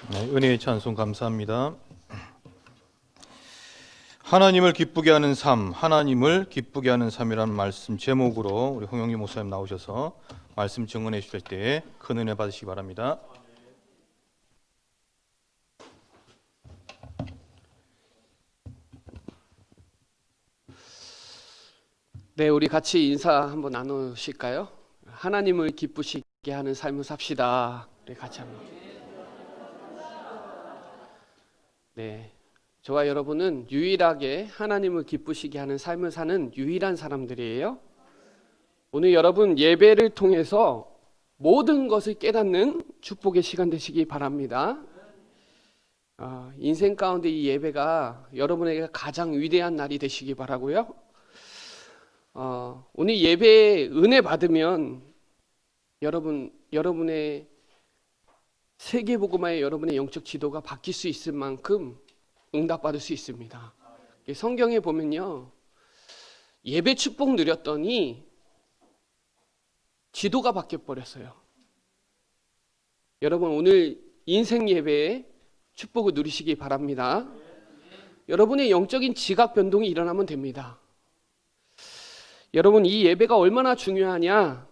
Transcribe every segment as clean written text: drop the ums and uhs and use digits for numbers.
네, 은혜의 찬송 감사합니다. 하나님을 기쁘게 하는 삶, 하나님을 기쁘게 하는 삶이라는 말씀 제목으로 우리 홍영기 목사님 나오셔서 말씀 증언해 주실 때에 큰 은혜 받으시기 바랍니다. 네, 우리 같이 인사 한번 나누실까요? 하나님을 기쁘시게 하는 삶을 삽시다. 우리 같이 한번. 네, 저와 여러분은 유일하게 하나님을 기쁘시게 하는 삶을 사는 유일한 사람들이에요. 오늘 여러분 예배를 통해서 모든 것을 깨닫는 축복의 시간 되시기 바랍니다. 인생 가운데 이 예배가 여러분에게 가장 위대한 날이 되시기 바라고요. 오늘 예배에 은혜 받으면 여러분의 세계복음화의 여러분의 영적 지도가 바뀔 수 있을 만큼 응답받을 수 있습니다. 성경에 보면요, 예배 축복 누렸더니 지도가 바뀌어 버렸어요. 여러분 오늘 인생 예배에 축복을 누리시기 바랍니다. 여러분의 영적인 지각 변동이 일어나면 됩니다. 여러분 이 예배가 얼마나 중요하냐?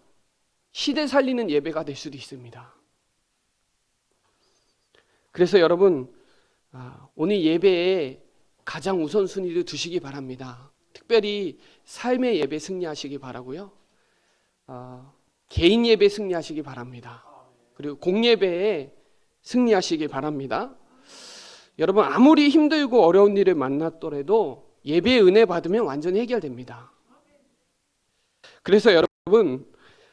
시대 살리는 예배가 될 수도 있습니다. 그래서 여러분 오늘 예배에 가장 우선순위를 두시기 바랍니다. 특별히 삶의 예배 승리하시기 바라고요. 개인 예배 승리하시기 바랍니다. 그리고 공예배에 승리하시기 바랍니다. 여러분 아무리 힘들고 어려운 일을 만났더라도 예배의 은혜 받으면 완전히 해결됩니다. 그래서 여러분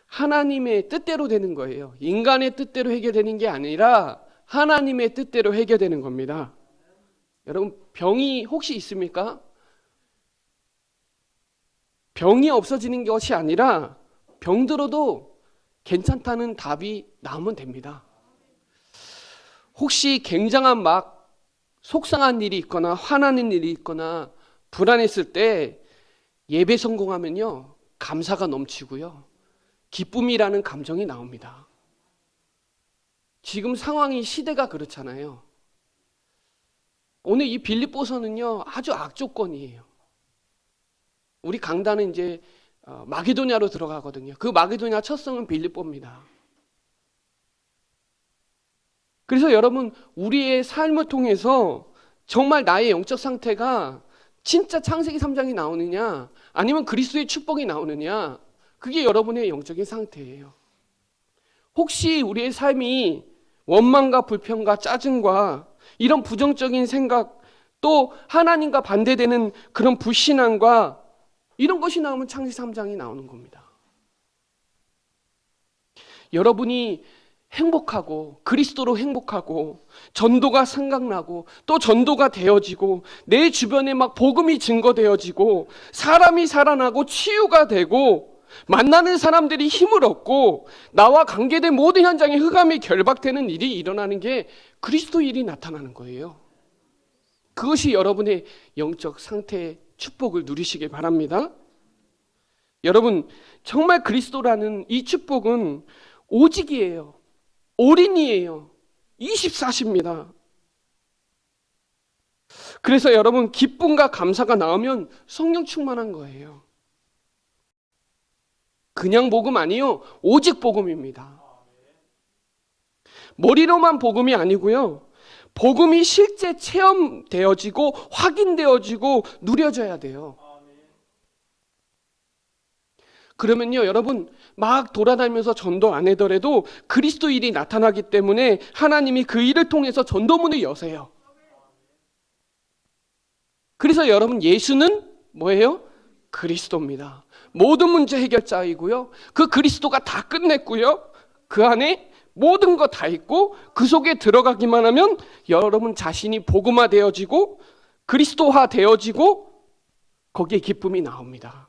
하나님의 뜻대로 되는 거예요. 인간의 뜻대로 해결되는 게 아니라 하나님의 뜻대로 해결되는 겁니다. 여러분 병이 혹시 있습니까? 병이 없어지는 것이 아니라 병들어도 괜찮다는 답이 나오면 됩니다. 혹시 굉장한 막 속상한 일이 있거나 화나는 일이 있거나 불안했을 때 예배 성공하면요 감사가 넘치고요 기쁨이라는 감정이 나옵니다. 지금 상황이 시대가 그렇잖아요. 오늘 이 빌립보서는요 아주 악조건이에요. 우리 강단은 이제 마게도냐로 들어가거든요. 그 마게도냐 첫 성은 빌립보입니다. 그래서 여러분 우리의 삶을 통해서 정말 나의 영적 상태가 진짜 창세기 3장이 나오느냐 아니면 그리스도의 축복이 나오느냐, 그게 여러분의 영적인 상태예요. 혹시 우리의 삶이 원망과 불평과 짜증과 이런 부정적인 생각, 또 하나님과 반대되는 그런 불신앙과 이런 것이 나오면 창세기 3장이 나오는 겁니다. 여러분이 행복하고 그리스도로 행복하고 전도가 생각나고 또 전도가 되어지고 내 주변에 막 복음이 증거되어지고 사람이 살아나고 치유가 되고 만나는 사람들이 힘을 얻고 나와 관계된 모든 현장에 흑암이 결박되는 일이 일어나는 게 그리스도 일이 나타나는 거예요. 그것이 여러분의 영적 상태의 축복을 누리시길 바랍니다. 여러분 정말 그리스도라는 이 축복은 오직이에요. 올인이에요. 24시입니다. 그래서 여러분 기쁨과 감사가 나오면 성령 충만한 거예요. 그냥 복음 아니요, 오직 복음입니다. 머리로만 복음이 아니고요, 복음이 실제 체험되어지고 확인되어지고 누려져야 돼요. 그러면요 여러분 막 돌아다니면서 전도 안 하더라도 그리스도 일이 나타나기 때문에 하나님이 그 일을 통해서 전도문을 여세요. 그래서 여러분 예수는 뭐예요? 그리스도입니다. 모든 문제 해결자이고요, 그 그리스도가 다 끝냈고요, 그 안에 모든 거 다 있고 그 속에 들어가기만 하면 여러분 자신이 복음화 되어지고 그리스도화 되어지고 거기에 기쁨이 나옵니다.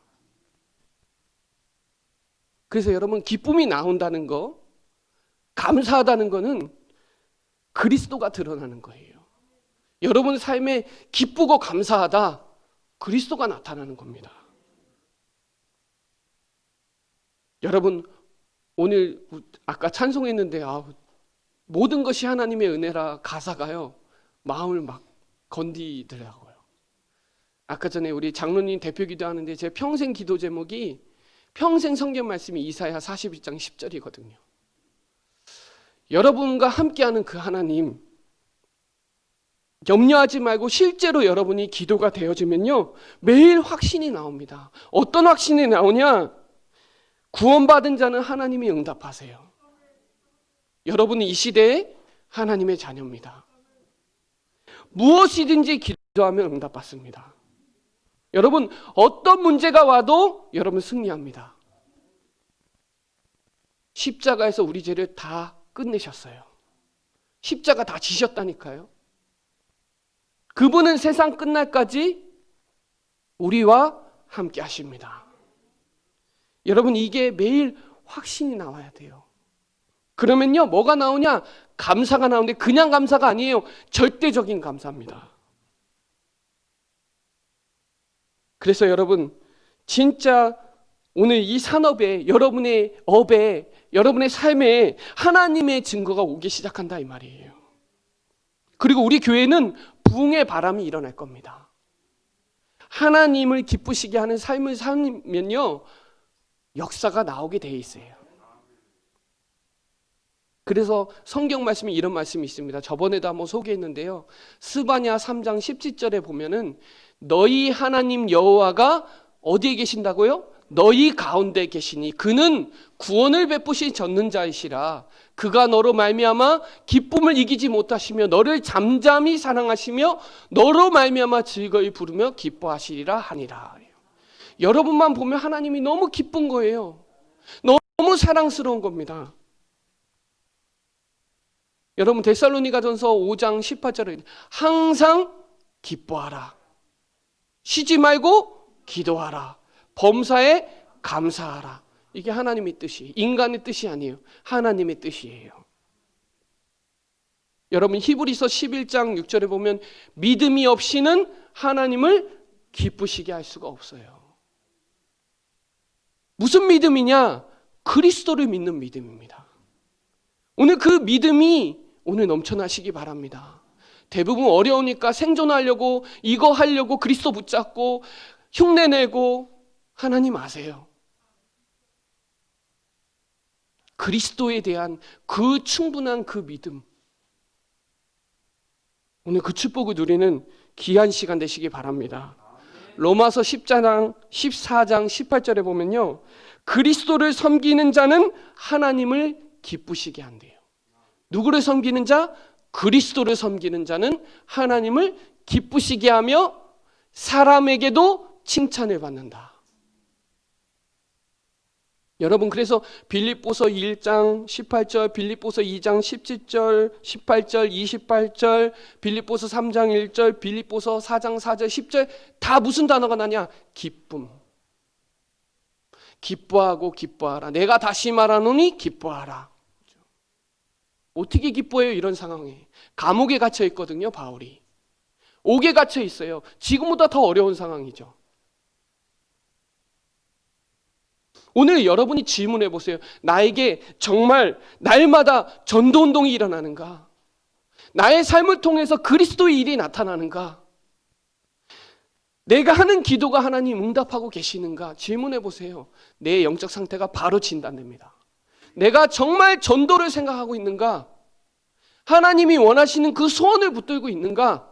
그래서 여러분 기쁨이 나온다는 거, 감사하다는 거는 그리스도가 드러나는 거예요. 여러분 삶에 기쁘고 감사하다, 그리스도가 나타나는 겁니다. 여러분 오늘 아까 찬송했는데 모든 것이 하나님의 은혜라 가사가요, 마음을 막 건디더라고요. 아까 전에 우리 장로님 대표 기도하는데 제 평생 기도 제목이 평생 성경 말씀이 이사야 41장 10절이거든요. 여러분과 함께하는 그 하나님, 염려하지 말고 실제로 여러분이 기도가 되어지면요, 매일 확신이 나옵니다. 어떤 확신이 나오냐? 구원받은 자는 하나님이 응답하세요. 여러분은 이 시대에 하나님의 자녀입니다. 무엇이든지 기도하면 응답받습니다. 여러분, 어떤 문제가 와도 여러분 승리합니다. 십자가에서 우리 죄를 다 끝내셨어요. 십자가 다 지셨다니까요. 그분은 세상 끝날까지 우리와 함께 하십니다. 여러분, 이게 매일 확신이 나와야 돼요. 그러면요, 뭐가 나오냐? 감사가 나오는데 그냥 감사가 아니에요. 절대적인 감사입니다. 그래서 여러분, 진짜 오늘 이 산업에, 여러분의 업에, 여러분의 삶에 하나님의 증거가 오기 시작한다 이 말이에요. 그리고 우리 교회는 부흥의 바람이 일어날 겁니다. 하나님을 기쁘시게 하는 삶을 살면요, 역사가 나오게 돼 있어요. 그래서 성경 말씀에 이런 말씀이 있습니다. 저번에도 한번 소개했는데요, 스바냐 3장 17절에 보면은 너희 하나님 여호와가 어디에 계신다고요? 너희 가운데 계시니 그는 구원을 베푸신 전능자이시라. 그가 너로 말미암아 기쁨을 이기지 못하시며 너를 잠잠히 사랑하시며 너로 말미암아 즐거이 부르며 기뻐하시리라 하니라. 여러분만 보면 하나님이 너무 기쁜 거예요. 너무 사랑스러운 겁니다. 여러분, 데살로니가전서 5장 18절에 항상 기뻐하라, 쉬지 말고 기도하라, 범사에 감사하라. 이게 하나님의 뜻이에요. 인간의 뜻이 아니에요. 하나님의 뜻이에요. 여러분, 히브리서 11장 6절에 보면 믿음이 없이는 하나님을 기쁘시게 할 수가 없어요. 무슨 믿음이냐? 그리스도를 믿는 믿음입니다. 오늘 그 믿음이 오늘 넘쳐나시기 바랍니다. 대부분 어려우니까 생존하려고, 이거 하려고 그리스도 붙잡고 흉내내고, 하나님 아세요. 그리스도에 대한 그 충분한 그 믿음, 오늘 그 축복을 누리는 귀한 시간 되시기 바랍니다. 로마서 14장 18절에 보면요, 그리스도를 섬기는 자는 하나님을 기쁘시게 한대요. 누구를 섬기는 자? 그리스도를 섬기는 자는 하나님을 기쁘시게 하며 사람에게도 칭찬을 받는다. 여러분, 그래서 빌립보서 1장 18절, 빌립보서 2장 17절, 18절, 28절, 빌립보서 3장 1절, 빌립보서 4장 4절, 10절 다 무슨 단어가 나냐? 기쁨. 기뻐하고 기뻐하라. 내가 다시 말하노니 기뻐하라. 어떻게 기뻐해요? 이런 상황에. 감옥에 갇혀 있거든요, 바울이. 옥에 갇혀 있어요. 지금보다 더 어려운 상황이죠. 오늘 여러분이 질문해 보세요. 나에게 정말 날마다 전도운동이 일어나는가? 나의 삶을 통해서 그리스도의 일이 나타나는가? 내가 하는 기도가 하나님 응답하고 계시는가? 질문해 보세요. 내 영적 상태가 바로 진단됩니다. 내가 정말 전도를 생각하고 있는가? 하나님이 원하시는 그 소원을 붙들고 있는가?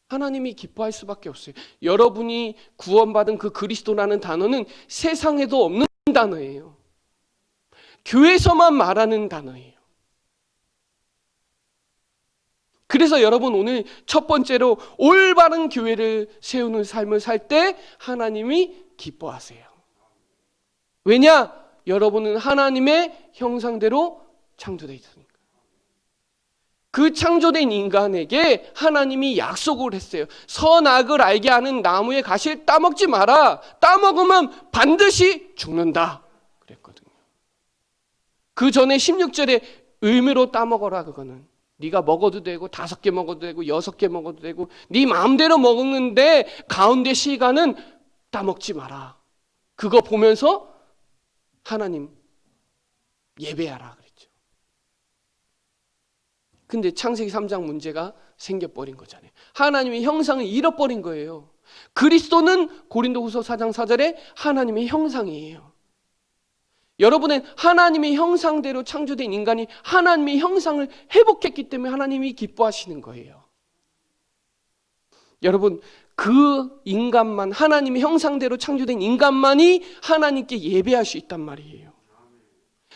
하나님이 기뻐할 수밖에 없어요. 여러분이 구원받은 그 그리스도라는 단어는 세상에도 없는 단어예요. 교회에서만 말하는 단어예요. 그래서 여러분, 오늘 첫 번째로 올바른 교회를 세우는 삶을 살 때 하나님이 기뻐하세요. 왜냐? 여러분은 하나님의 형상대로 창조되어 있으니까. 그 창조된 인간에게 하나님이 약속을 했어요. 선악을 알게 하는 나무의 가시를 따먹지 마라. 따먹으면 반드시 죽는다 그랬거든요. 그 전에 16절에 의무로 따먹어라. 그거는 네가 먹어도 되고 5개 먹어도 되고 6개 먹어도 되고 네 마음대로 먹는데 가운데 시간은 따먹지 마라. 그거 보면서 하나님 예배하라 그랬죠. 근데 창세기 3장 문제가 생겨버린 거잖아요. 하나님의 형상을 잃어버린 거예요. 그리스도는 고린도후서 4장 4절에 하나님의 형상이에요. 여러분은 하나님의 형상대로 창조된 인간이 하나님의 형상을 회복했기 때문에 하나님이 기뻐하시는 거예요. 여러분, 그 인간만, 하나님의 형상대로 창조된 인간만이 하나님께 예배할 수 있단 말이에요.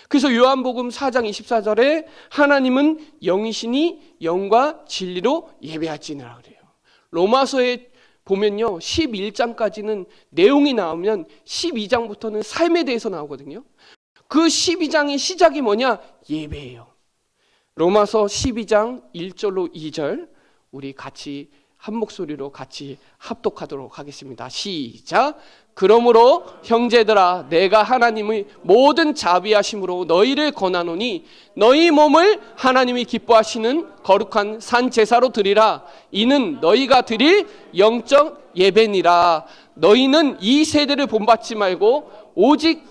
그래서 요한복음 4장 24절에 하나님은 영이시니 영과 진리로 예배할지니라 그래요. 로마서에 보면요, 11장까지는 내용이 나오면 12장부터는 삶에 대해서 나오거든요. 그 12장의 시작이 뭐냐? 예배예요. 로마서 12장 1절로 2절 우리 같이 한 목소리로 같이 합독하도록 하겠습니다. 시작. 그러므로 형제들아, 내가 하나님의 모든 자비하심으로 너희를 권하노니 너희 몸을 하나님이 기뻐하시는 거룩한 산 제사로 드리라. 이는 너희가 드릴 영적 예배니라. 너희는 이 세대를 본받지 말고 오직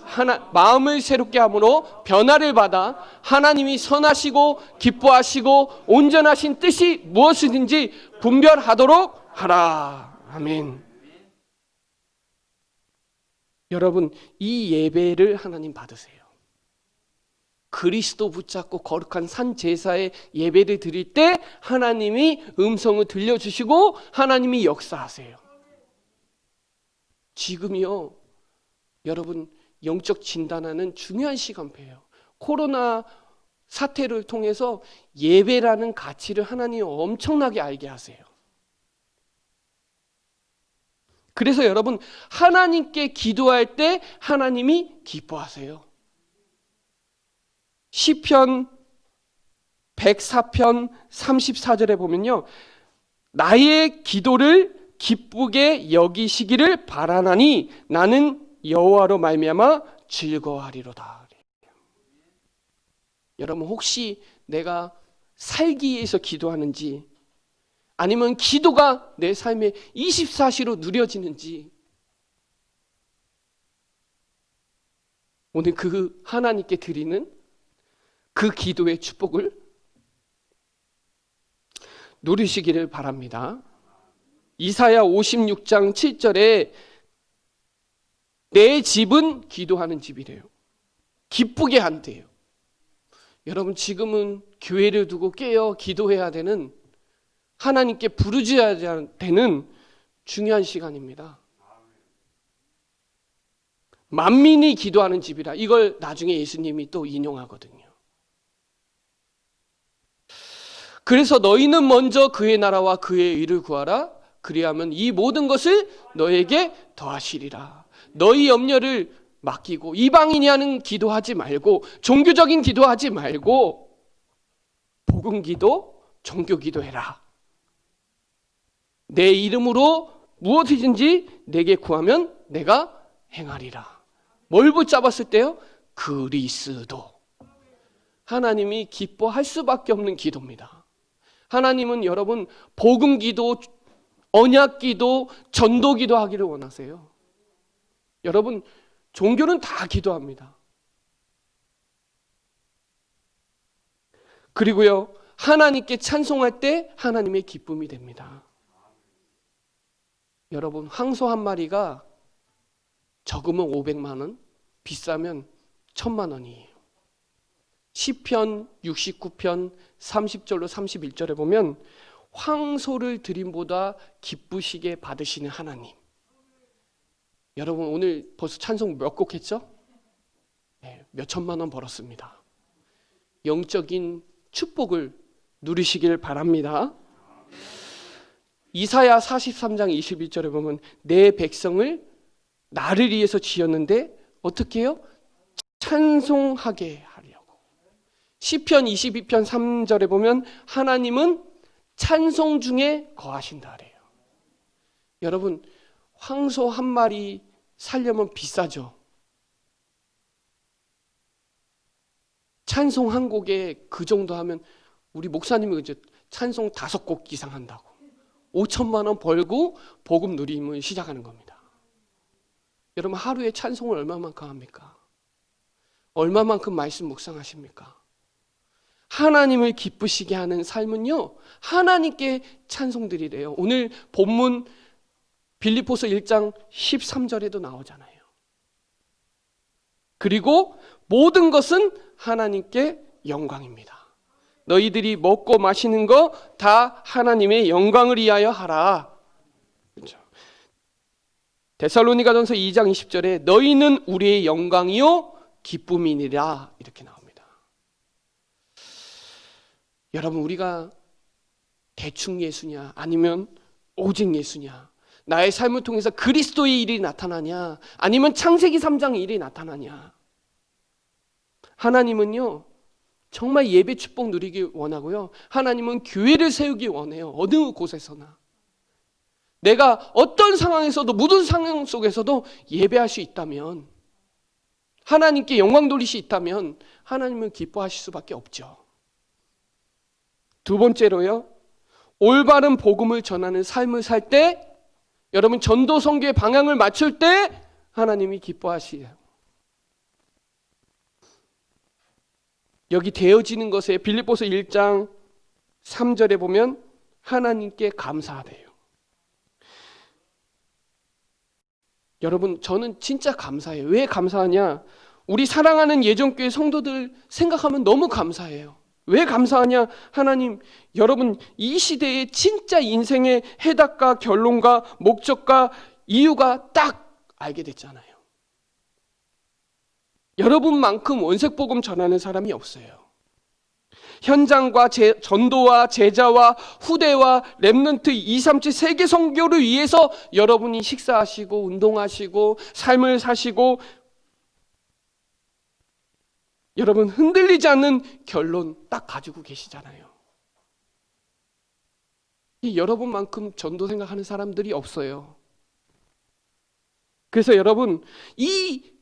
마음을 새롭게 함으로 변화를 받아 하나님이 선하시고 기뻐하시고 온전하신 뜻이 무엇이든지 분별하도록 하라. 아멘. 여러분, 이 예배를 하나님 받으세요. 그리스도 붙잡고 거룩한 산 제사의 예배를 드릴 때 하나님이 음성을 들려주시고 하나님이 역사하세요. 지금이요, 여러분, 영적 진단하는 중요한 시간표예요. 코로나 사태를 통해서 예배라는 가치를 하나님이 엄청나게 알게 하세요. 그래서 여러분, 하나님께 기도할 때 하나님이 기뻐하세요. 시편 104편 34절에 보면요, 나의 기도를 기쁘게 여기시기를 바라나니 나는 여호와로 말미암아 즐거워하리로다. 여러분, 혹시 내가 살기 위해서 기도하는지, 아니면 기도가 내 삶에 24시로 누려지는지, 오늘 그 하나님께 드리는 그 기도의 축복을 누리시기를 바랍니다. 이사야 56장 7절에 내 집은 기도하는 집이래요. 기쁘게 한대요. 여러분, 지금은 교회를 두고 깨어 기도해야 되는, 하나님께 부르짖어야 되는 중요한 시간입니다. 만민이 기도하는 집이라, 이걸 나중에 예수님이 또 인용하거든요. 그래서 너희는 먼저 그의 나라와 그의 의를 구하라. 그리하면 이 모든 것을 너에게 더하시리라. 너희 염려를 맡기고 이방인이 하는 기도하지 말고, 종교적인 기도하지 말고 복음 기도, 종교 기도해라. 내 이름으로 무엇이든지 내게 구하면 내가 행하리라. 뭘 붙잡았을 때요? 그리스도. 하나님이 기뻐할 수밖에 없는 기도입니다. 하나님은 여러분, 복음 기도, 언약 기도, 전도 기도 하기를 원하세요. 여러분, 종교는 다 기도합니다. 그리고요, 하나님께 찬송할 때 하나님의 기쁨이 됩니다. 여러분, 황소 한 마리가 적으면 500만 원, 비싸면 1000만 원이에요. 시편 69편 30절로 31절에 보면 황소를 드림보다 기쁘시게 받으시는 하나님. 여러분, 오늘 벌써 찬송 몇 곡 했죠? 네, 몇 천만 원 벌었습니다. 영적인 축복을 누리시길 바랍니다. 이사야 43장 21절에 보면 내 백성을 나를 위해서 지었는데 어떻게 해요? 찬송하게 하려고. 시편 22편 3절에 보면 하나님은 찬송 중에 거하신다 그래요. 여러분, 황소 한 마리 살려면 비싸죠. 찬송 한 곡에 그 정도 하면 우리 목사님이 이제 찬송 5곡 이상 한다고 5천만 원 벌고 복음 누림을 시작하는 겁니다. 여러분, 하루에 찬송을 얼마만큼 합니까? 얼마만큼 말씀 묵상하십니까? 하나님을 기쁘시게 하는 삶은요, 하나님께 찬송드리래요. 오늘 본문 빌립보서 1장 13절에도 나오잖아요. 그리고 모든 것은 하나님께 영광입니다. 너희들이 먹고 마시는 거 다 하나님의 영광을 위하여 하라. 그렇죠. 데살로니가전서 2장 20절에 너희는 우리의 영광이요 기쁨이니라 이렇게 나옵니다. 여러분, 우리가 대충 예수냐 아니면 오직 예수냐, 나의 삶을 통해서 그리스도의 일이 나타나냐 아니면 창세기 3장의 일이 나타나냐. 하나님은요 정말 예배 축복 누리기 원하고요, 하나님은 교회를 세우기 원해요. 어느 곳에서나 내가 어떤 상황에서도, 모든 상황 속에서도 예배할 수 있다면, 하나님께 영광 돌릴 수 있다면 하나님은 기뻐하실 수밖에 없죠. 두 번째로요, 올바른 복음을 전하는 삶을 살 때, 여러분 전도 선교의 방향을 맞출 때 하나님이 기뻐하시요. 여기 되어지는 것에 빌립보서 1장 3절에 보면 하나님께 감사하대요. 여러분, 저는 진짜 감사해요. 왜 감사하냐? 우리 사랑하는 예전교회 성도들 생각하면 너무 감사해요. 왜 감사하냐? 하나님, 여러분 이 시대에 진짜 인생의 해답과 결론과 목적과 이유가 딱 알게 됐잖아요. 여러분만큼 원색복음 전하는 사람이 없어요. 현장과 전도와 제자와 후대와 렘넌트 237 세계 선교를 위해서 여러분이 식사하시고 운동하시고 삶을 사시고, 여러분 흔들리지 않는 결론 딱 가지고 계시잖아요. 여러분만큼 전도 생각하는 사람들이 없어요. 그래서 여러분, 이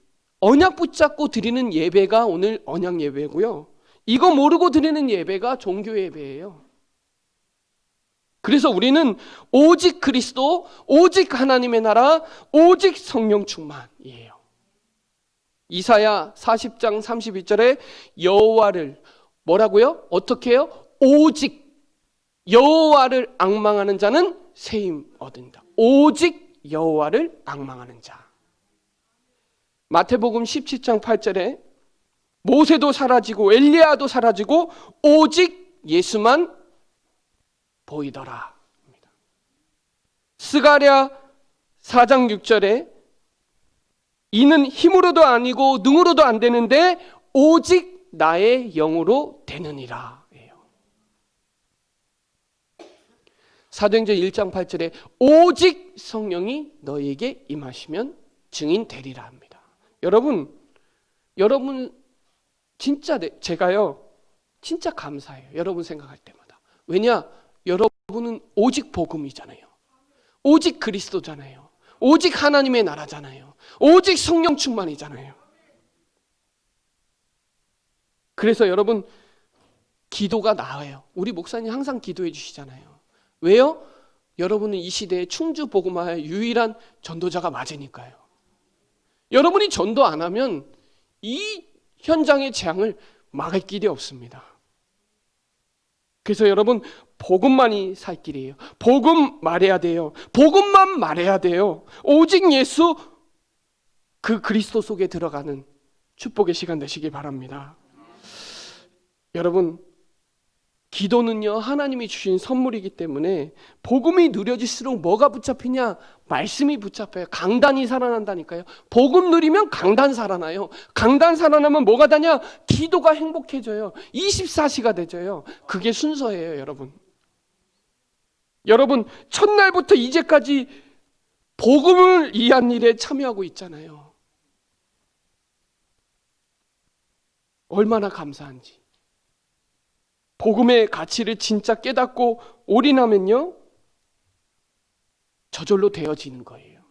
언약 붙잡고 드리는 예배가 오늘 언약 예배고요, 이거 모르고 드리는 예배가 종교 예배예요. 그래서 우리는 오직 그리스도, 오직 하나님의 나라, 오직 성령 충만이에요. 이사야 40장 31절에 여호와를 뭐라고요? 어떻게 해요? 오직 여호와를 앙망하는 자는 세임 얻는다. 오직 여호와를 앙망하는 자. 마태복음 17장 8절에 모세도 사라지고 엘리야도 사라지고 오직 예수만 보이더라. 스가랴 4장 6절에 이는 힘으로도 아니고 능으로도 안 되는데 오직 나의 영으로 되느니라. 사도행전 1장 8절에 오직 성령이 너희에게 임하시면 증인 되리라 합니다. 여러분 진짜 제가요 진짜 감사해요. 여러분 생각할 때마다. 왜냐? 여러분은 오직 복음이잖아요. 오직 그리스도잖아요. 오직 하나님의 나라잖아요. 오직 성령 충만이잖아요. 그래서 여러분 기도가 나아요. 우리 목사님 항상 기도해 주시잖아요. 왜요? 여러분은 이 시대에 충주 복음화의 유일한 전도자가 맞으니까요. 여러분이 전도 안 하면 이 현장의 재앙을 막을 길이 없습니다. 그래서 여러분 복음만이 살 길이에요. 복음 말해야 돼요. 복음만 말해야 돼요. 오직 예수, 그 그리스도 속에 들어가는 축복의 시간 되시길 바랍니다. 여러분 기도는요 하나님이 주신 선물이기 때문에 복음이 누려질수록 뭐가 붙잡히냐? 말씀이 붙잡혀요. 강단이 살아난다니까요. 복음 누리면 강단 살아나요. 강단 살아나면 뭐가 되냐? 기도가 행복해져요. 24시가 되져요. 그게 순서예요. 여러분 첫날부터 이제까지 복음을 위한 일에 참여하고 있잖아요. 얼마나 감사한지. 복음의 가치를 진짜 깨닫고 올인하면요 저절로 되어지는 거예요.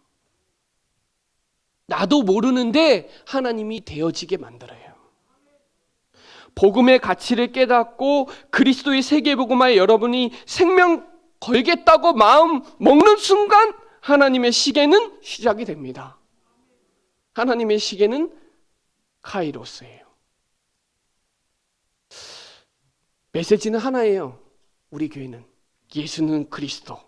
나도 모르는데 하나님이 되어지게 만들어요. 복음의 가치를 깨닫고 그리스도의 세계복음화에 여러분이 생명 걸겠다고 마음 먹는 순간 하나님의 시계는 시작이 됩니다. 하나님의 시계는 카이로스예요. 메시지는 하나예요. 우리 교회는 예수는 그리스도.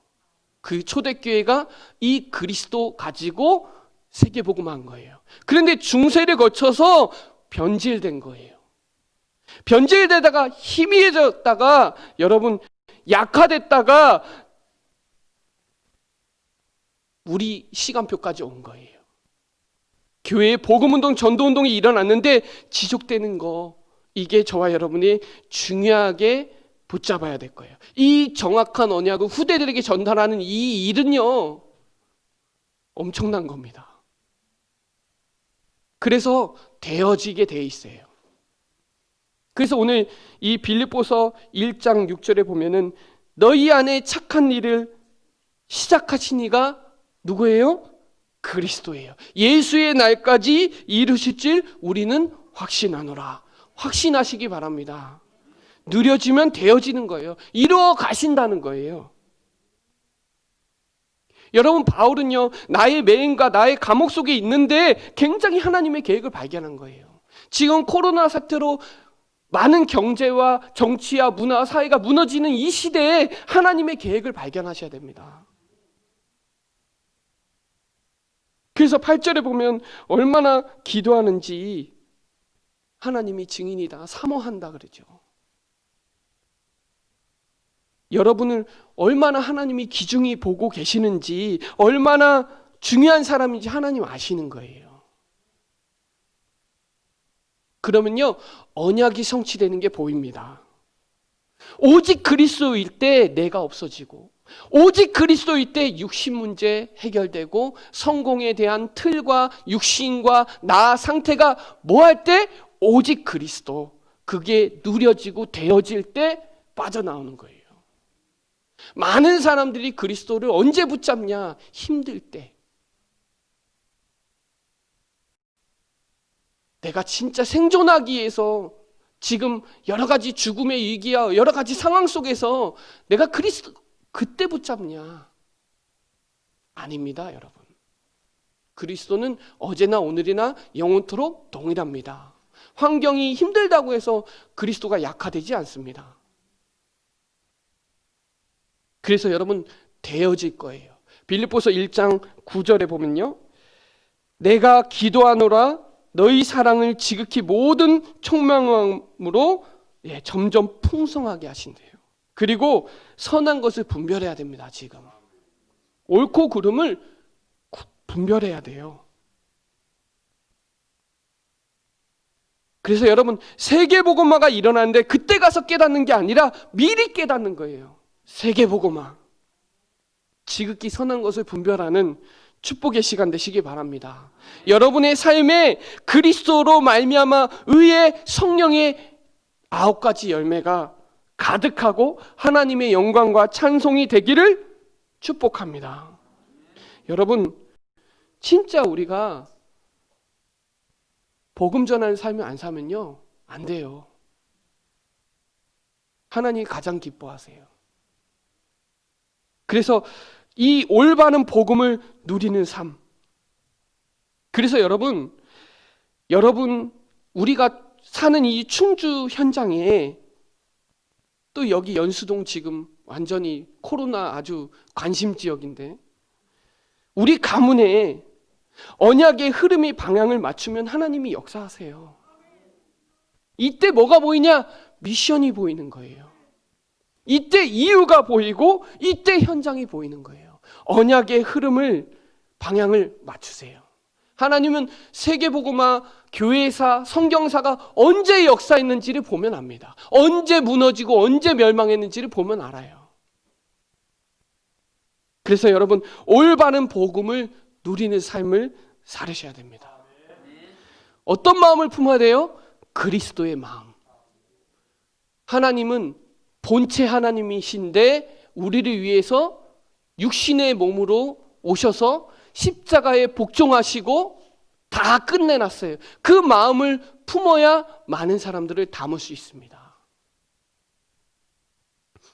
그 초대교회가 이 그리스도 가지고 세계복음한 거예요. 그런데 중세를 거쳐서 변질된 거예요. 변질되다가 희미해졌다가 여러분 약화됐다가 우리 시간표까지 온 거예요. 교회에 복음운동, 전도운동이 일어났는데 지속되는 거, 이게 저와 여러분이 중요하게 붙잡아야 될 거예요. 이 정확한 언약을 후대들에게 전달하는 이 일은요, 엄청난 겁니다. 그래서 되어지게 돼 있어요. 그래서 오늘 이 빌립보서 1장 6절에 보면은 너희 안에 착한 일을 시작하신 이가 누구예요? 그리스도예요. 예수의 날까지 이루실 줄 우리는 확신하노라. 확신하시기 바랍니다. 누려지면 되어지는 거예요. 이루어 가신다는 거예요. 여러분, 바울은요, 나의 매임과 나의 감옥 속에 있는데 굉장히 하나님의 계획을 발견한 거예요. 지금 코로나 사태로 많은 경제와 정치와 문화, 사회가 무너지는 이 시대에 하나님의 계획을 발견하셔야 됩니다. 그래서 8절에 보면 얼마나 기도하는지 하나님이 증인이다, 사모한다 그러죠. 여러분을 얼마나 하나님이 귀중히 보고 계시는지, 얼마나 중요한 사람인지 하나님 아시는 거예요. 그러면요, 언약이 성취되는 게 보입니다. 오직 그리스도일 때 내가 없어지고, 오직 그리스도일 때 육신 문제 해결되고, 성공에 대한 틀과 육신과 나 상태가 뭐 할 때? 오직 그리스도. 그게 누려지고 되어질 때 빠져나오는 거예요. 많은 사람들이 그리스도를 언제 붙잡냐? 힘들 때. 내가 진짜 생존하기 위해서 지금 여러 가지 죽음의 위기와 여러 가지 상황 속에서 내가 그리스도 그때 붙잡냐? 아닙니다, 여러분. 그리스도는 어제나 오늘이나 영원토록 동일합니다. 환경이 힘들다고 해서 그리스도가 약화되지 않습니다. 그래서 여러분 되어질 거예요. 빌립보서 1장 9절에 보면요, 내가 기도하노라 너희 사랑을 지극히 모든 총명함으로 점점 풍성하게 하신대요. 그리고 선한 것을 분별해야 됩니다. 지금 옳고 그름을 분별해야 돼요. 그래서 여러분 세계복음화가 일어나는데 그때 가서 깨닫는 게 아니라 미리 깨닫는 거예요. 세계복음화, 지극히 선한 것을 분별하는 축복의 시간 되시기 바랍니다. 여러분의 삶에 그리스도로 말미암아 의의 성령의 9가지 열매가 가득하고 하나님의 영광과 찬송이 되기를 축복합니다. 여러분, 진짜 우리가 복음 전하는 삶을 안 사면요, 안 돼요. 하나님이 가장 기뻐하세요. 그래서 이 올바른 복음을 누리는 삶. 그래서 여러분 우리가 사는 이 충주 현장에, 또 여기 연수동 지금 완전히 코로나 아주 관심 지역인데, 우리 가문에 언약의 흐름이 방향을 맞추면 하나님이 역사하세요. 이때 뭐가 보이냐? 미션이 보이는 거예요. 이때 이유가 보이고 이때 현장이 보이는 거예요. 언약의 흐름을, 방향을 맞추세요. 하나님은 세계복음화, 교회사, 성경사가 언제 역사했는지를 보면 압니다. 언제 무너지고 언제 멸망했는지를 보면 알아요. 그래서 여러분 올바른 복음을 누리는 삶을 살으셔야 됩니다. 어떤 마음을 품어야 돼요? 그리스도의 마음. 하나님은 본체 하나님이신데 우리를 위해서 육신의 몸으로 오셔서 십자가에 복종하시고 다 끝내놨어요. 그 마음을 품어야 많은 사람들을 담을 수 있습니다.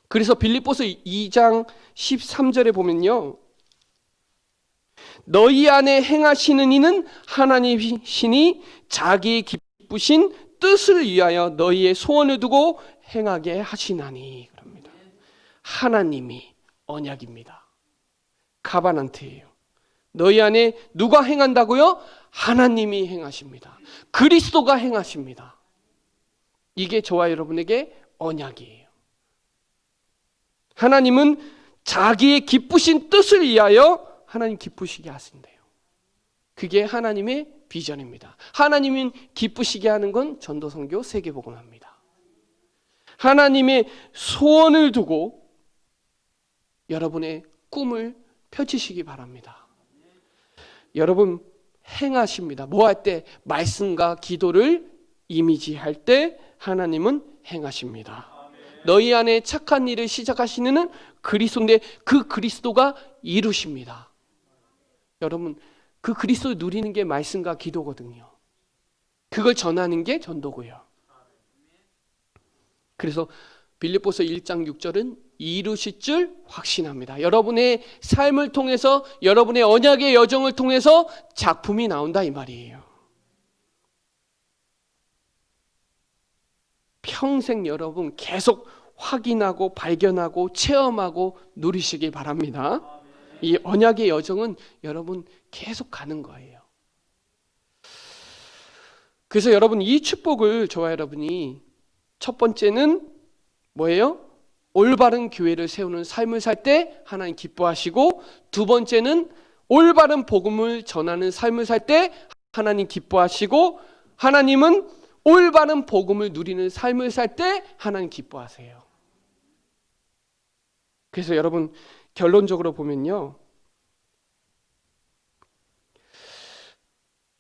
그래서 빌립보서 2장 13절에 보면요, 너희 안에 행하시는 이는 하나님이시니 자기의 기쁘신 뜻을 위하여 너희의 소원을 두고 행하게 하시나니 그럽니다. 하나님이 언약입니다. 가바난트예요. 너희 안에 누가 행한다고요? 하나님이 행하십니다. 그리스도가 행하십니다. 이게 저와 여러분에게 언약이에요. 하나님은 자기의 기쁘신 뜻을 위하여 하나님 기쁘시게 하신대요. 그게 하나님의 비전입니다. 하나님은 기쁘시게 하는 건 전도선교 세계복음화입니다. 하나님의 소원을 두고 여러분의 꿈을 펼치시기 바랍니다. 여러분 행하십니다. 뭐 할 때? 말씀과 기도를 이미지할 때 하나님은 행하십니다. 너희 안에 착한 일을 시작하시는 이는 그리스도인데 그 그리스도가 이루십니다. 여러분 그 그리스도를 누리는 게 말씀과 기도거든요. 그걸 전하는 게 전도고요. 그래서 빌립보서 1장 6절은 이루실 줄 확신합니다. 여러분의 삶을 통해서 여러분의 언약의 여정을 통해서 작품이 나온다 이 말이에요. 평생 여러분 계속 확인하고 발견하고 체험하고 누리시기 바랍니다. 이 언약의 여정은 여러분 계속 가는 거예요. 그래서 여러분 이 축복을 저와 여러분이 첫 번째는 뭐예요? 올바른 교회를 세우는 삶을 살 때 하나님 기뻐하시고, 두 번째는 올바른 복음을 전하는 삶을 살 때 하나님 기뻐하시고, 하나님은 올바른 복음을 누리는 삶을 살 때 하나님 기뻐하세요. 그래서 여러분 결론적으로 보면요,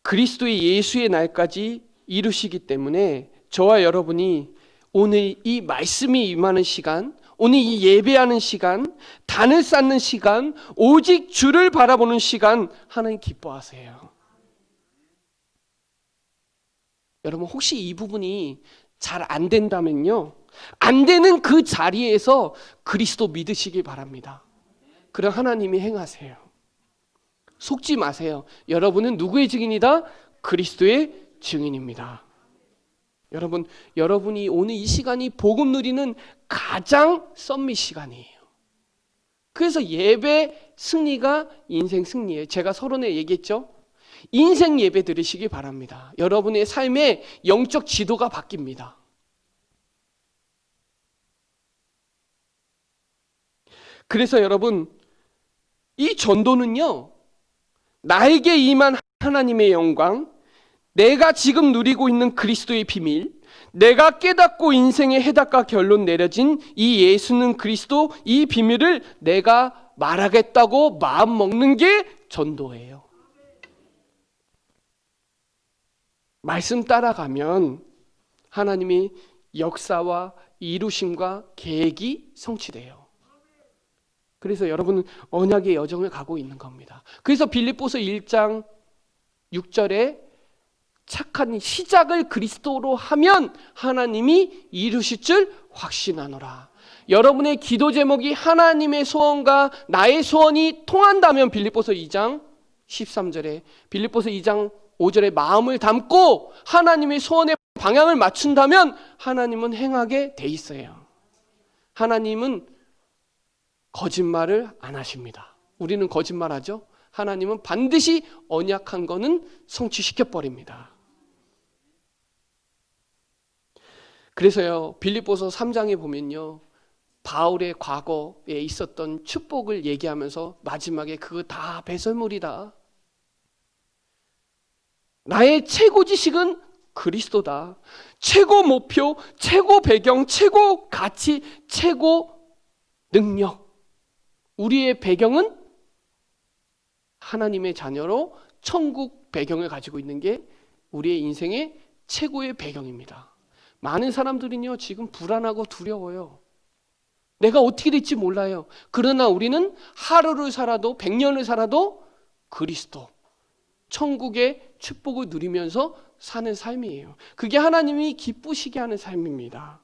그리스도의 예수의 날까지 이루시기 때문에 저와 여러분이 오늘 이 말씀이 임하는 시간, 오늘 이 예배하는 시간, 단을 쌓는 시간, 오직 주를 바라보는 시간 하나님 기뻐하세요. 여러분 혹시 이 부분이 잘 안 된다면요, 안 되는 그 자리에서 그리스도 믿으시기 바랍니다. 그럼 하나님이 행하세요. 속지 마세요. 여러분은 누구의 증인이다? 그리스도의 증인입니다. 여러분, 여러분이 오늘 이 시간이 복음 누리는 가장 썸밋 시간이에요. 그래서 예배 승리가 인생 승리예요. 제가 서론에 얘기했죠? 인생 예배 들으시기 바랍니다. 여러분의 삶의 영적 지도가 바뀝니다. 그래서 여러분, 이 전도는요, 나에게 임한 하나님의 영광, 내가 지금 누리고 있는 그리스도의 비밀, 내가 깨닫고 인생의 해답과 결론 내려진 이 예수는 그리스도, 이 비밀을 내가 말하겠다고 마음 먹는 게 전도예요. 말씀 따라가면 하나님이 역사와 이루심과 계획이 성취돼요. 그래서 여러분은 언약의 여정을 가고 있는 겁니다. 그래서 빌립보서 1장 6절에 착한 시작을 그리스도로 하면 하나님이 이루실 줄 확신하노라. 여러분의 기도 제목이 하나님의 소원과 나의 소원이 통한다면 빌립보서 2장 13절에, 빌립보서 2장 5절에 마음을 담고 하나님의 소원의 방향을 맞춘다면 하나님은 행하게 돼 있어요. 하나님은 거짓말을 안 하십니다. 우리는 거짓말하죠. 하나님은 반드시 언약한 거는 성취시켜 버립니다. 그래서요, 빌립보서 3장에 보면요, 바울의 과거에 있었던 축복을 얘기하면서 마지막에 그거 다 배설물이다. 나의 최고 지식은 그리스도다. 최고 목표, 최고 배경, 최고 가치, 최고 능력. 우리의 배경은 하나님의 자녀로 천국 배경을 가지고 있는 게 우리의 인생의 최고의 배경입니다. 많은 사람들은요, 지금 불안하고 두려워요. 내가 어떻게 될지 몰라요. 그러나 우리는 하루를 살아도 100년을 살아도 그리스도, 천국의 축복을 누리면서 사는 삶이에요. 그게 하나님이 기쁘시게 하는 삶입니다.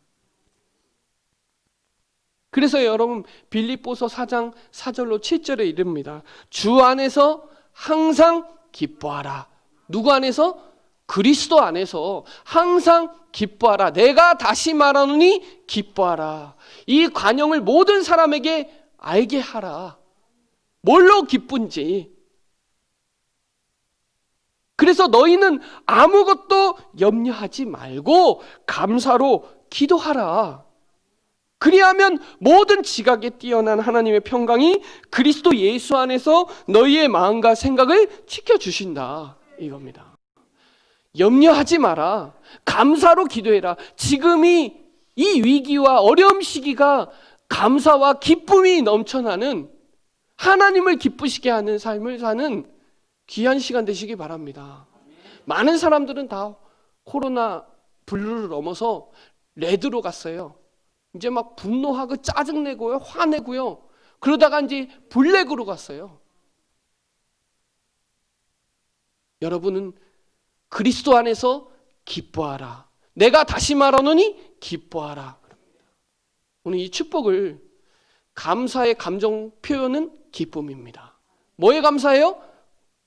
그래서 여러분 빌립보서 4장 4절로 7절에 이릅니다. 주 안에서 항상 기뻐하라. 누구 안에서? 그리스도 안에서 항상 기뻐하라. 내가 다시 말하노니 기뻐하라. 이 관용을 모든 사람에게 알게 하라. 뭘로 기쁜지. 그래서 너희는 아무것도 염려하지 말고 감사로 기도하라. 그리하면 모든 지각에 뛰어난 하나님의 평강이 그리스도 예수 안에서 너희의 마음과 생각을 지켜주신다. 이겁니다. 염려하지 마라. 감사로 기도해라. 지금이 이 위기와 어려움 시기가 감사와 기쁨이 넘쳐나는, 하나님을 기쁘시게 하는 삶을 사는 귀한 시간 되시기 바랍니다. 많은 사람들은 다 코로나 블루를 넘어서 레드로 갔어요. 이제 막 분노하고 짜증내고요, 화내고요. 그러다가 이제 블랙으로 갔어요. 여러분은 그리스도 안에서 기뻐하라. 내가 다시 말하노니 기뻐하라. 오늘 이 축복을, 감사의 감정 표현은 기쁨입니다. 뭐에 감사해요?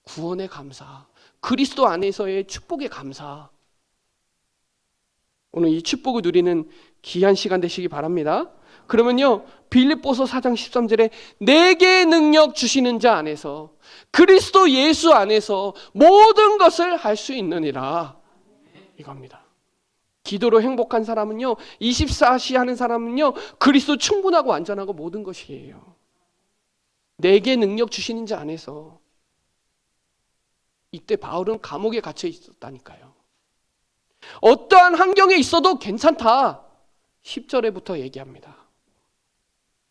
구원의 감사. 그리스도 안에서의 축복의 감사. 오늘 이 축복을 누리는 귀한 시간 되시기 바랍니다. 그러면요, 빌립보서 4장 13절에 내게 능력 주시는 자 안에서, 그리스도 예수 안에서 모든 것을 할 수 있느니라. 이겁니다. 기도로 행복한 사람은요, 24시 하는 사람은요, 그리스도 충분하고 완전하고 모든 것이에요. 내게 능력 주시는 자 안에서. 이때 바울은 감옥에 갇혀 있었다니까요. 어떠한 환경에 있어도 괜찮다. 10절에부터 얘기합니다.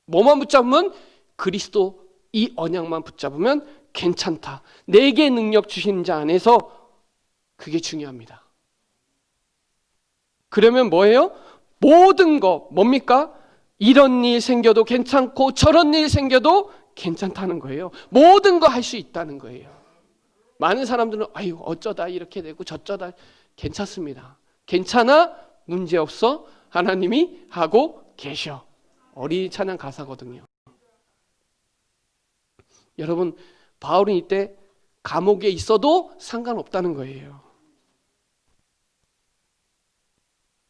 뭐만 붙잡으면? 그리스도 이 언약만 붙잡으면 괜찮다. 내게 능력 주시는 자 안에서. 그게 중요합니다. 그러면 뭐예요? 모든 거 뭡니까? 이런 일 생겨도 괜찮고 저런 일 생겨도 괜찮다는 거예요. 모든 거 할 수 있다는 거예요. 많은 사람들은 아유 어쩌다 이렇게 되고 저쩌다. 괜찮습니다. 괜찮아? 문제없어? 하나님이 하고 계셔. 어린이 찬양 가사거든요. 여러분, 바울은 이때 감옥에 있어도 상관없다는 거예요.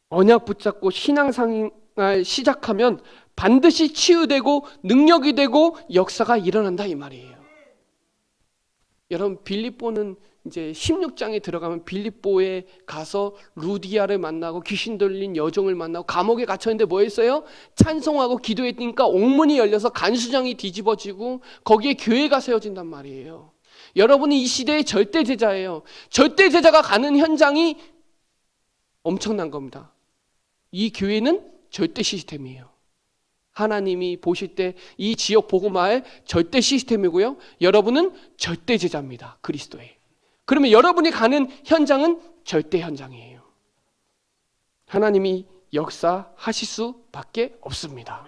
언약 붙잡고 신앙생활 시작하면 반드시 치유되고 능력이 되고 역사가 일어난다 이 말이에요. 여러분, 빌립보는 이제 16장에 들어가면 빌립보에 가서 루디아를 만나고 귀신 들린 여종을 만나고 감옥에 갇혔는데 뭐 했어요? 찬송하고 기도했으니까 옥문이 열려서 간수장이 뒤집어지고 거기에 교회가 세워진단 말이에요. 여러분이 이 시대의 절대 제자예요. 절대 제자가 가는 현장이 엄청난 겁니다. 이 교회는 절대 시스템이에요. 하나님이 보실 때 이 지역 복음화의 절대 시스템이고요. 여러분은 절대 제자입니다. 그리스도의. 그러면 여러분이 가는 현장은 절대 현장이에요. 하나님이 역사하실 수밖에 없습니다.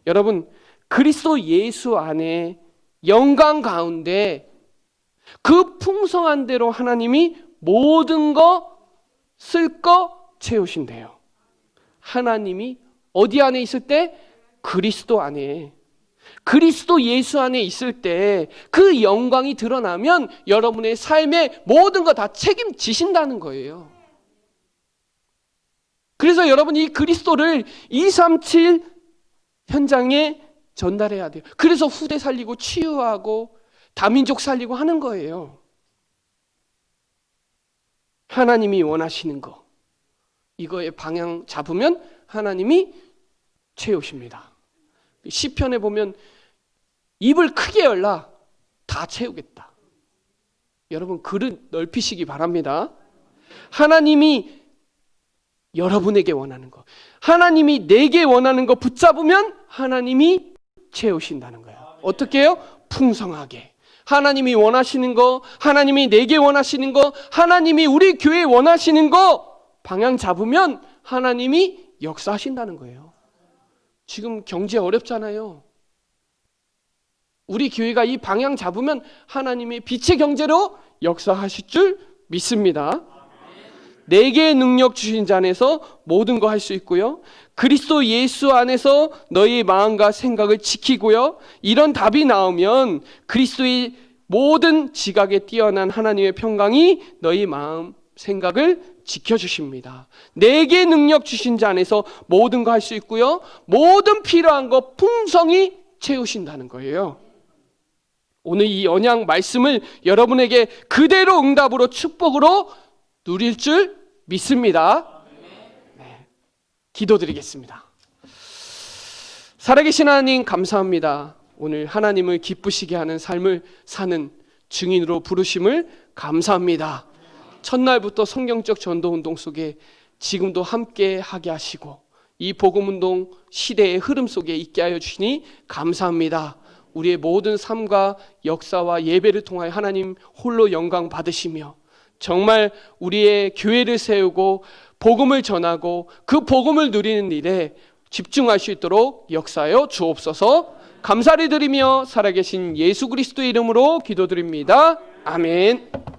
여러분, 그리스도 예수 안에 영광 가운데 그 풍성한 대로 하나님이 모든 거 쓸 거 채우신대요. 하나님이 어디 안에 있을 때? 그리스도 안에. 그리스도 예수 안에 있을 때 그 영광이 드러나면 여러분의 삶의 모든 거 다 책임지신다는 거예요. 그래서 여러분이 이 그리스도를 237 현장에 전달해야 돼요. 그래서 후대 살리고 치유하고 다민족 살리고 하는 거예요. 하나님이 원하시는 거, 이거에 방향 잡으면 하나님이 채우십니다. 시편에 보면 입을 크게 열라 다 채우겠다. 여러분, 그릇 넓히시기 바랍니다. 하나님이 여러분에게 원하는 거, 하나님이 내게 원하는 거 붙잡으면 하나님이 채우신다는 거예요. 어떻게 해요? 풍성하게. 하나님이 원하시는 거, 하나님이 내게 원하시는 거, 하나님이 우리 교회에 원하시는 거 방향 잡으면 하나님이 역사하신다는 거예요. 지금 경제 어렵잖아요. 우리 교회가 이 방향 잡으면 하나님의 빛의 경제로 역사하실 줄 믿습니다. 내게 능력 주신 자 안에서 모든 거 할 수 있고요. 그리스도 예수 안에서 너희 마음과 생각을 지키고요. 이런 답이 나오면 그리스도의 모든 지각에 뛰어난 하나님의 평강이 너희 마음, 생각을 지켜주십니다. 내게 능력 주신 자 안에서 모든 거 할 수 있고요. 모든 필요한 거 풍성히 채우신다는 거예요. 오늘 이 언약 말씀을 여러분에게 그대로 응답으로 축복으로 누릴 줄 믿습니다. 네, 기도드리겠습니다. 살아계신 하나님 감사합니다. 오늘 하나님을 기쁘시게 하는 삶을 사는 증인으로 부르심을 감사합니다. 첫날부터 성경적 전도운동 속에 지금도 함께 하게 하시고 이 복음운동 시대의 흐름 속에 있게 하여 주시니 감사합니다. 우리의 모든 삶과 역사와 예배를 통하여 하나님 홀로 영광 받으시며 정말 우리의 교회를 세우고 복음을 전하고 그 복음을 누리는 일에 집중할 수 있도록 역사하여 주옵소서. 감사를 드리며 살아계신 예수 그리스도의 이름으로 기도드립니다. 아멘.